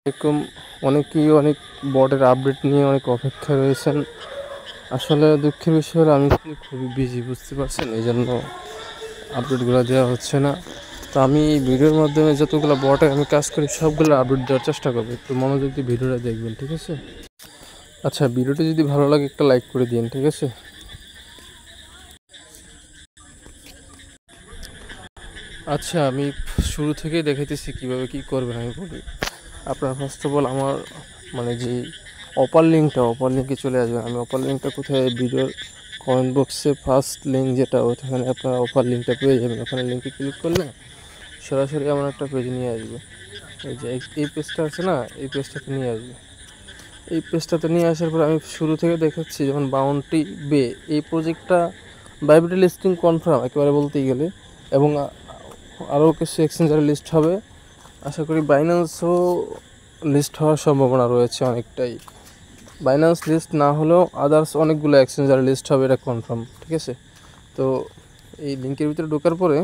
এরকম অনেকেই অনেক বটের আপডেট নিয়ে অনেক অপেক্ষায় রয়েছেন। আসলে দুঃখের বিষয় হলো আমি খুবই বিজি, বুঝতে পারছেন, এই জন্য আপডেটগুলো দেওয়া হচ্ছে না। তো আমি এই ভিডিওর মাধ্যমে যতগুলো বটে আমি কাজ করি সবগুলো আপডেট দেওয়ার চেষ্টা করবো। একটু মনোযোগ দিয়ে ভিডিওটা দেখবেন, ঠিক আছে? আচ্ছা, ভিডিওটি যদি ভালো লাগে একটা লাইক করে দিন, ঠিক আছে? আচ্ছা, আমি শুরু থেকেই দেখাইতেছি কীভাবে কী করবেন। আমি বলি, আপনার ফার্স্ট অফ অল আমার যে অপার লিঙ্কে চলে আসবেন। আমি অপার লিঙ্কটা কোথায়, ভিডিওর কমেন্ট বক্সে ফার্স্ট লিঙ্ক যেটা, ওখানে আপনার অপার লিঙ্কটা পেয়ে যাবেন। ওখানে লিঙ্কে ক্লিক করলে সরাসরি এমন একটা পেজ নিয়ে আসবে। এই যে এই পেজটা আছে না, এই পেজটাতে নিয়ে আসবে। এই পেজটাতে নিয়ে আসার পর আমি শুরু থেকে দেখাচ্ছি, যেমন বাউন্টি বে, এই প্রজেক্টটা বাইবিটাল লিস্টিং কনফার্ম একেবারে বলতেই গেলে, এবং আরও কিছু এক্সচেঞ্জারে লিস্ট হবে। আশা করি বাইন্যান্সও লিস্ট হওয়ার সম্ভাবনা রয়েছে অনেকটাই। বাইন্যান্স লিস্ট না হলেও আদার্স অনেকগুলো এক্সচেঞ্জার লিস্ট হবে, এটা কনফার্ম, ঠিক আছে? তো এই লিঙ্কের ভিতরে ঢোকার পরে,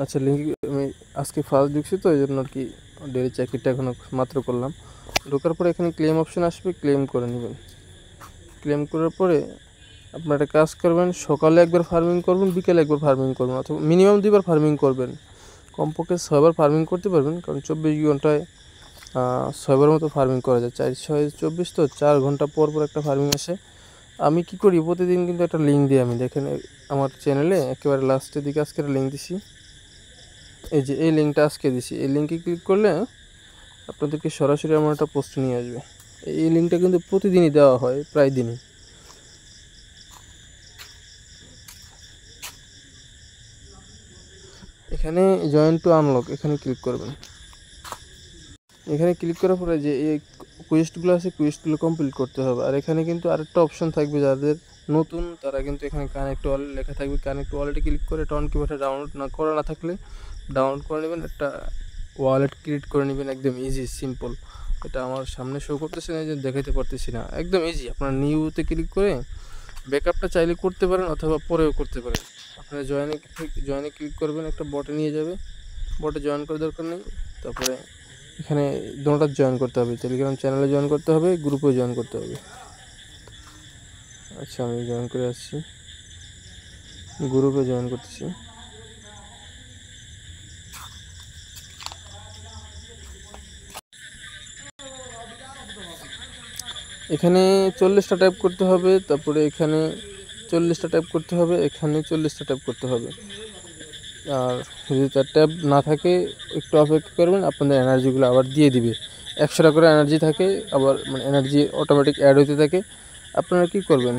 আচ্ছা, লিঙ্ক আমি আজকে ফার্স্ট ঢুকছি তো এই জন্য আর কি ডেলি চাকরিটা এখনও মাত্র করলাম। ঢোকার পরে এখানে ক্লেম অপশন আসবে, ক্লেম করে নেবেন। ক্লেম করার পরে আপনারা একটা কাজ করবেন, সকালে একবার ফার্মিং করবেন, বিকেলে একবার ফার্মিং করবেন, অথবা মিনিমাম 2বার ফার্মিং করবেন। কমপক্ষে 6বার ফার্মিং করতে পারবেন, কারণ 24 ঘন্টায় 6বার মতো ফার্মিং করা যায়। 4 6 24, তো 4 ঘন্টা পর পর একটা ফার্মিং আসে। আমি কি করি, প্রতিদিন কিন্তু একটা লিঙ্ক দিই। আমি দেখেন আমার চ্যানেলে একেবারে লাস্টের দিকে আজকে একটা লিঙ্ক দিছি। এই যে এই লিঙ্কটা আজকে দিছি, এই লিঙ্কে ক্লিক করলে আপনাদেরকে সরাসরি আমার একটা পোস্ট নিয়ে আসবে। এই লিঙ্কটা কিন্তু প্রতিদিনই দেওয়া হয়, প্রায় দিনই। এখানে জয়েন টু আনলক, এখানে ক্লিক করবেন। এখানে ক্লিক করার পরে যে এই কুইস্টগুলো আছে, কুইস্টগুলো কমপ্লিট করতে হবে। আর এখানে কিন্তু আরেকটা অপশন থাকবে, যাদের নতুন তারা কিন্তু এখানে কানেক্ট ওয়ালেট লেখা থাকবে, কানেক্ট ওয়ালেটে ক্লিক করে টন কিবোর্ডে ডাউনলোড না থাকলে ডাউনলোড করে নেবেন, একটা ওয়ালেট ক্রিয়েট করে নেবেন। একদম ইজি, সিম্পল। এটা আমার সামনে শো করতেছে না, এই যে দেখাতে পারতেছি না, একদম ইজি। আপনার নিউতে ক্লিক করে ব্যাকআপটা চাইলে করতে পারেন, অথবা পরেও করতে পারেন। আপনারা জয়েনে ক্লিক করবেন, একটা বটে নিয়ে যাবে। বটে জয়েন করার দরকার নেই। তারপরে এখানে দুটোটা জয়েন করতে হবে, টেলিগ্রাম চ্যানেলে জয়েন করতে হবে, গ্রুপে জয়েন করতে হবে। আচ্ছা, আমি জয়েন করে আসছি, গ্রুপে জয়েন করতেছি। এখানে 40টা টাইপ করতে হবে, তারপরে এখানে 40টা টাইপ করতে হবে, এখানে 40টা টাইপ করতে হবে। আর যদি তার ট্যাব না থাকে একটু অপেক্ষা করবেন, আপনাদের এনার্জিগুলো আবার দিয়ে দিবে। 100টা করে এনার্জি থাকে, আবার এনার্জি অটোমেটিক অ্যাড হতে থাকে। আপনারা কি করবেন,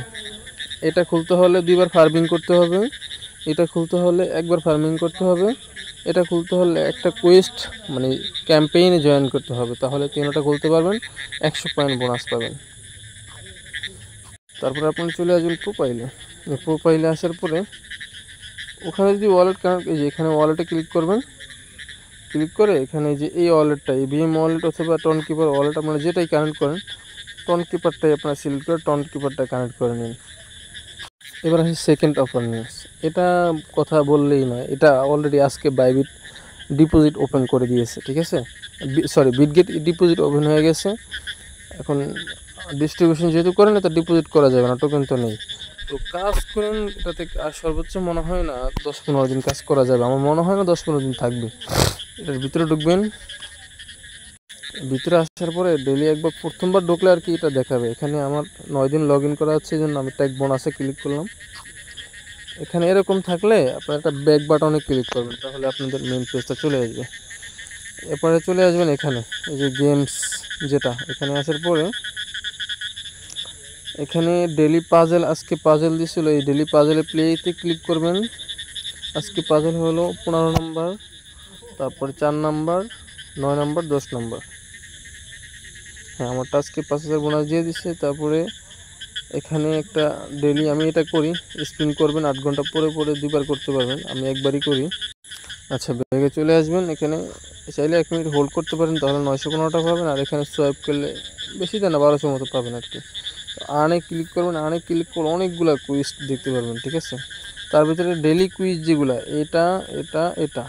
এটা খুলতে হলে 2বার ফার্মিং করতে হবে, এটা খুলতে হলে একবার ফার্মিং করতে হবে, এটা খুলতে হলে একটা কোয়েস্ট ক্যাম্পেইনে জয়েন করতে হবে, তাহলে 3টা খুলতে পারবেন, 100 পয়েন্ট বোনাস পাবেন। তারপরে আপনি চলে আসবেন প্রোফাইলে আসার পরে ওখানে যদি ওয়ালেট কানেক্ট, এই যে এখানে ওয়ালেটে ক্লিক করবেন। ক্লিক করে এখানে যে এই ওয়ালেটটা, ইভিএম ওয়ালেট অথবা টন কিপার ওয়ালেট, আপনারা যেটাই কানেক্ট করেন, টন কিপারটাই আপনারা সিলেক্ট করে টন কিপারটা কানেক্ট করে নিন। এবার আসি সেকেন্ড অফার নিউজ। এটা কথা বললেই নয়, এটা অলরেডি আজকে বাইবিট ডিপোজিট ওপেন করে দিয়েছে, ঠিক আছে? বিটগেট ডিপোজিট ওপেন হয়ে গেছে। এখন ডিস্ট্রিবিউশন যেহেতু করেন, এটা ডিপোজিট করা যাবে না, টোকেন তো নেই। তো কাজ করেন এটাতে, আর সর্বোচ্চ মনে হয় না 10-15 দিন কাজ করা যাবে। আমার মনে হয় না 10-15 দিন থাকবে। এটার ভিতরে ঢুকবেন, ভিতরে আসার পরে ডেলি একবার, প্রথমবার ঢুকলে আর কি এটা দেখাবে। এখানে আমার 9 দিন লগ ইন করা হচ্ছে, এই জন্য আমি ট্যাগ বোনাসে ক্লিক করলাম। এখানে এরকম থাকলে আপনারা একটা ব্যাক বাটনে ক্লিক করবেন, তাহলে আপনাদের মেন পেজটা চলে আসবে। এরপরে চলে আসবেন এখানে, এই যে গেমস যেটা, এখানে আসার পরে এখানে ডেলি পাজেল, আজকে পাজেল দিছিল, এই ডেলি পাজেলে প্লেতে ক্লিক করবেন। আজকে পাজেল হলো 15 নম্বর, তারপরে 4 নম্বর, 9 নম্বর, 10 নম্বর। হ্যাঁ, আমারটা আজকে 5000 বোনাস দিয়ে দিচ্ছে। তারপরে এখানে একটা ডেলি আমি এটা করি, স্পিন করবেন 8 ঘন্টা পরে পরে 2বার করতে পারবেন, আমি একবারই করি। আচ্ছা, ব্যাগে চলে আসবেন। এখানে চাইলে 1 মিনিট হোল্ড করতে পারেন, তাহলে 915 টাকা পাবেন। আর এখানে সোয়াইপ করলে বেশি দেয় না, 1200 মতো পাবেন আর কি। আনে ক্লিক করবেন, আনে ক্লিক করলে অনেকগুলো কুইজ দেখতে পারবেন, ঠিক আছে? তার ভিতরে ডেলি কুইজ যেগুলো, এটা এটা এটা,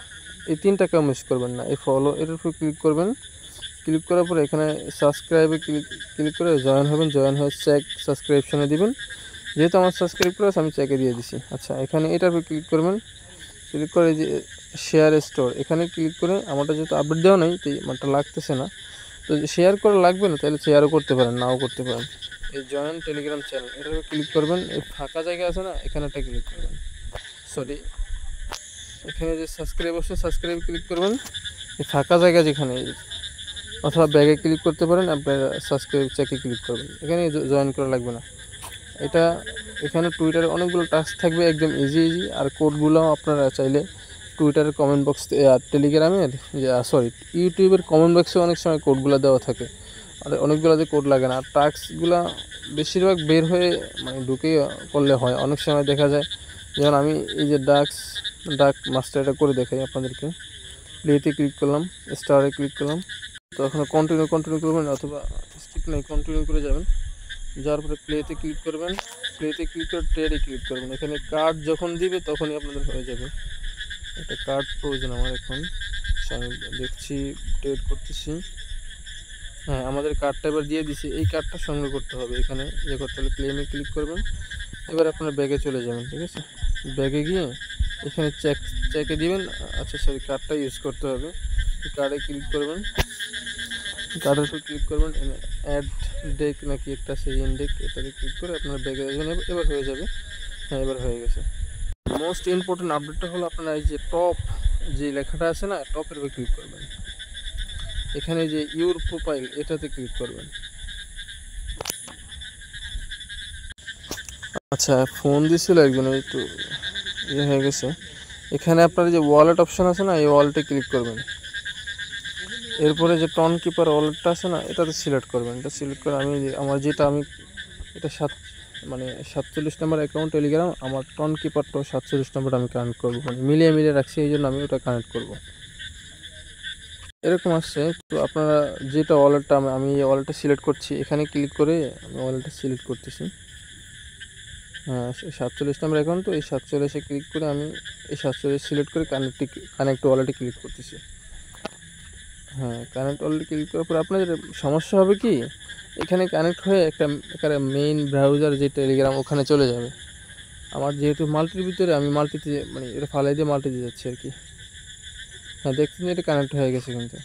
এই 3টা কেউ মিস করবেন না। এই ফলো, এটার উপর ক্লিক করবেন। ক্লিক করার পরে এখানে সাবস্ক্রাইবে ক্লিক করে জয়েন হবেন, জয়েন হয়ে চেক সাবস্ক্রিপশনে দিবেন। যেহেতু আমার সাবস্ক্রাইব করে আছে আমি চেকে দিয়ে দিছি। আচ্ছা, এখানে এটার উপর ক্লিক করবেন, ক্লিক করে যে শেয়ার স্টোর এখানে ক্লিক করে, আমারটা যেহেতু আপডেট দেওয়া নেই তাই আমারটা লাগতেছে না, তো শেয়ার করা লাগবে না, তাহলে শেয়ারও করতে পারেন, নাও করতে পারেন। এই জয়েন টেলিগ্রাম চ্যানেল এটার উপর ক্লিক করবেন, এই ফাঁকা জায়গা আছে না এখানে একটা ক্লিক করবেন, সরি এখানে যে সাবস্ক্রাইব অপশন সাবস্ক্রাইব ক্লিক করবেন, এই ফাঁকা জায়গা যেখানে, অথবা ব্যাগে ক্লিক করতে পারেন, আপনার সাবস্ক্রাইব চেকে ক্লিক করবেন, এখানে জয়েন করা লাগবে না। এটা এখানে টুইটারে অনেকগুলো টাস্ক থাকবে, একদম ইজি ইজি। আর কোডগুলো আপনারা চাইলে টুইটারের কমেন্ট বক্স আর টেলিগ্রামের সরি ইউটিউবের কমেন্ট বক্সে অনেক সময় কোডগুলো দেওয়া থাকে, আর অনেকগুলোতে কোড লাগে না। আর টাস্কগুলো বেশিরভাগ বের হয়ে মানে ঢুকে করলে হয়, অনেক সময় দেখা যায়। যেমন আমি এই যে ডাক মাস্টার এটা করে দেখাই আপনাদেরকে। প্লেতে ক্লিক করলাম, স্টারে ক্লিক করলাম, তো এখন কন্টিনিউ করবেন, অথবা স্কিপ নেই কন্টিনিউ করে যাবেন। যাওয়ার পরে প্লেতে ক্লিক করবেন, প্লেতে ক্লিক করে ট্রেডে ক্লিক করবেন। এখানে কার্ড যখন দিবে তখনই আপনাদের হয়ে যাবে। একটা কার্ড প্রয়োজন আমার এখন, আমি দেখছি ট্রেড করতেছি। হ্যাঁ, আমাদের কার্ডটা এবার দিয়ে দিছি, এই কার্ডটা সংগ্রহ করতে হবে। এখানে ইয়ে করতে হলে ক্লেমে ক্লিক করবেন, এবার আপনার ব্যাগে চলে যাবেন। ঠিক আছে, ব্যাগে গিয়ে এখানে চেকে দিবেন। আচ্ছা সরি, কার্ডটা ইউজ করতে হবে, কার্ডে ক্লিক করবেন, কার্ডের উপর ক্লিক করবেন, অ্যাড ডেক নাকি একটা সেই ইনডেক, এটাতে ক্লিক করে আপনার ব্যাগে এবার হয়ে যাবে। হ্যাঁ, এবার হয়ে গেছে। মোস্ট ইম্পর্টেন্ট আপডেটটা হলো আপনার এই যে টপ যে লেখাটা আছে না, টপের উপর ক্লিক করবেন, এখানে যে ইউর প্রোফাইল এটাতে ক্লিক করবেন। আচ্ছা, ফোন দিছিল একজন, একটু ইয়ে হয়ে গেছে। এখানে আপনার যে ওয়ালেট অপশন আছে না, এই ওয়ালেটে ক্লিক করবেন। এরপরে যে টন কিপার ওয়ালেটটা আছে না, এটাতে সিলেক্ট করবেন। এটা সিলেক্ট করে আমি এটা 47 নম্বর অ্যাকাউন্ট টেলিগ্রাম, আমার টন কিপারটাও 47 নম্বর আমি কানেক্ট করবো, মানে মিলিয়ে রাখছি, এই জন্য আমি ওটা কানেক্ট করবো। এরকম আসছে। তো আপনারা যেটা ওয়ালেটটা আমি এই ওয়ালেটটা সিলেক্ট করছি, এখানে ক্লিক করে আমি ওয়ালেটটা সিলেক্ট করতেছি। হ্যাঁ, 47 নম্বর অ্যাকাউন্ট, তো এই 47-এ ক্লিক করে আমি এই 47 সিলেক্ট করে কানেক্ট ওয়ালেটে ক্লিক করতেছি। হ্যাঁ, কানেক্ট ওয়ালেটে ক্লিক করার পর আপনাদের সমস্যা হবে কি, এখানে কানেক্ট হয়ে একটা মেইন ব্রাউজার যে টেলিগ্রাম ওখানে চলে যাবে। আমার যেহেতু মাল্টির ভিতরে, আমি মাল্টিতে মানে এটা ফালাই দিয়ে মাল্টিতে যাচ্ছি আর কি। হ্যাঁ, দেখছেন এটা কানেক্ট হয়ে গেছে, কিন্তু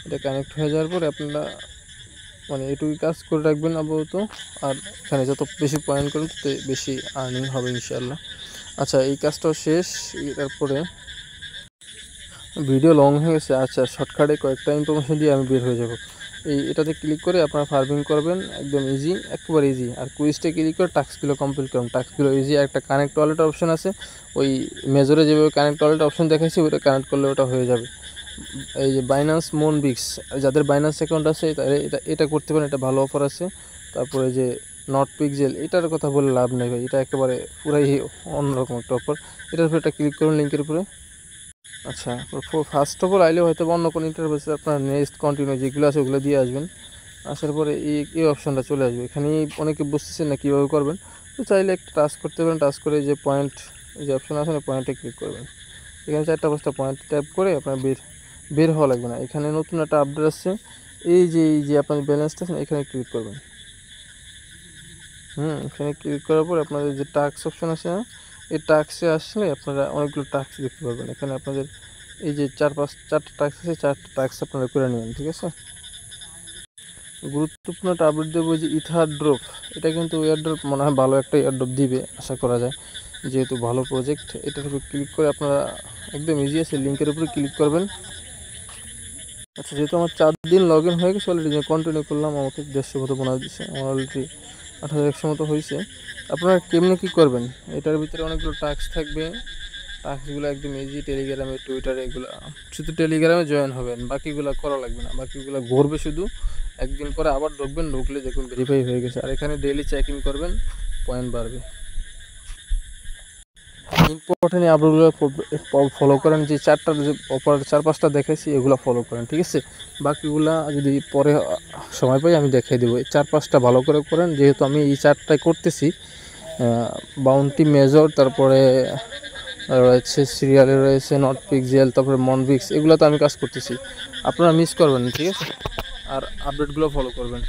এটা কানেক্ট হয়ে যাওয়ার পরে আপনারা মানে এটুকুই কাজ করে রাখবেন আপাতত। আর এখানে যত বেশি পয়েন্ট করবেন তত বেশি আর্নিং হবে ইনশাআল্লাহ। আচ্ছা, এই কাজটাও শেষ। তারপরে ভিডিও লং হয়ে গেছে। আচ্ছা, শর্টকাটে কয়েকটা ইনফরমেশন দিয়ে আমি বের হয়ে যাব। এটাতে ক্লিক করে আপনারা ফার্মিং করবেন, একদম ইজি, একেবারে ইজি। আর কুইজটা ক্লিক করে টাস্কগুলো কমপ্লিট করুন, টাস্কগুলো ইজি। একটা কানেক্ট ওয়ালেট অপশন আছে, ওই মেজরে যেভাবে কানেক্ট ওয়ালেট অপশন দেখাচ্ছি ওটা কানেক্ট করলে ওটা হয়ে যাবে। এই যে বাইন্যান্স মোনবিক্স, যাদের বাইন্যান্স অ্যাকাউন্ট আছে এটা করতে পারেন, এটা ভালো অফার আছে। তারপরে যে নট পিক্সেল, এটার কথা বলে লাভ নেই ভাই, এটা একেবারে পুরাই অন্যরকম একটা অফার। এটার উপরে একটা ক্লিক করুন, লিঙ্কের উপরে। আচ্ছা, ফার্স্ট অফ অল আইলে হয়তো অন্য কোনো ইন্টারফেসে আপনার নেক্সট কন্টিনিউ যেগুলো আছে ওগুলো দিয়ে আসবেন। আসার পরে এই অপশানটা চলে আসবে। এখানেই অনেকে বুঝতেছেন না কীভাবে করবেন, তো চাইলে একটা টাস্ক করতে পারেন। টাস্ক করে যে পয়েন্ট যে অপশান আছে না, পয়েন্টে ক্লিক করবেন। এখানে 4টা পয়েন্ট ট্যাপ করে আপনার বের হওয়া লাগবে না। এখানে নতুন একটা আপডেট আসছে, এই যে আপনাদের ব্যালেন্সটা আছে না, এখানে ক্লিক করবেন। এখানে ক্লিক করার পর আপনাদের যে টাস্ক অপশান আছে না, এই টাস্কে আসলে আপনারা অনেকগুলো টাস্ক দেখতে পারবেন। এখানে আপনাদের এই যে 4-5টা টাস্ক আছে, 4টা টাস্ক আপনারা করে নেবেন। ঠিক আছে, গুরুত্বপূর্ণ একটা আপডেট দেবো যে ইথার ড্রপ, এটা কিন্তু এয়ারড্রপ মনে হয় ভালো একটা এয়ারড্রপ দিবে আশা করা যায়, যেহেতু ভালো প্রজেক্ট। এটার উপর ক্লিক করে আপনারা একদম ইজি আছে, লিঙ্কের উপরে ক্লিক করবেন। আচ্ছা, যেহেতু আমার 4 দিন লগ ইন হয়ে গেছে অলরেডি, কন্টিনিউ করলাম, আমাকে 150 মতো বোনাস দিচ্ছে, আমার অলরেডি 8100 মতো হয়েছে। আপনারা কেমনি কী করবেন, এটার ভিতরে অনেকগুলো টাস্ক থাকবে, টাস্কগুলো একদম ইজি। টেলিগ্রামে, টুইটারে, এগুলো শুধু টেলিগ্রামে জয়েন হবেন, বাকিগুলো করা লাগবে না, বাকিগুলো ঘুরবে শুধু। একদিন পরে আবার ঢুকবেন, ঢুকলে দেখুন ভেরিফাই হয়ে গেছে। আর এখানে ডেইলি চেকিং করবেন, পয়েন্ট বাড়বে। ইম্পর্টেন্ট আপডেটগুলো ফলো করেন, যে 4-5টা দেখাইছি এগুলো ফলো করেন। ঠিক আছে, বাকিগুলা যদি পরে সময় পাই আমি দেখাই দেবো। 4-5টা ভালো করে করেন, যেহেতু আমি এই 4টায় করতেছি। বাউন্টি মেজর, তারপরে রয়েছে সিরিয়ালে রয়েছে নট পিক্সেল, তারপরে মনবিক্স, এগুলো তো আমি কাজ করতেছি, আপনারা মিস করবেন না। ঠিক আছে। আর আপডেটগুলো ফলো করবেন।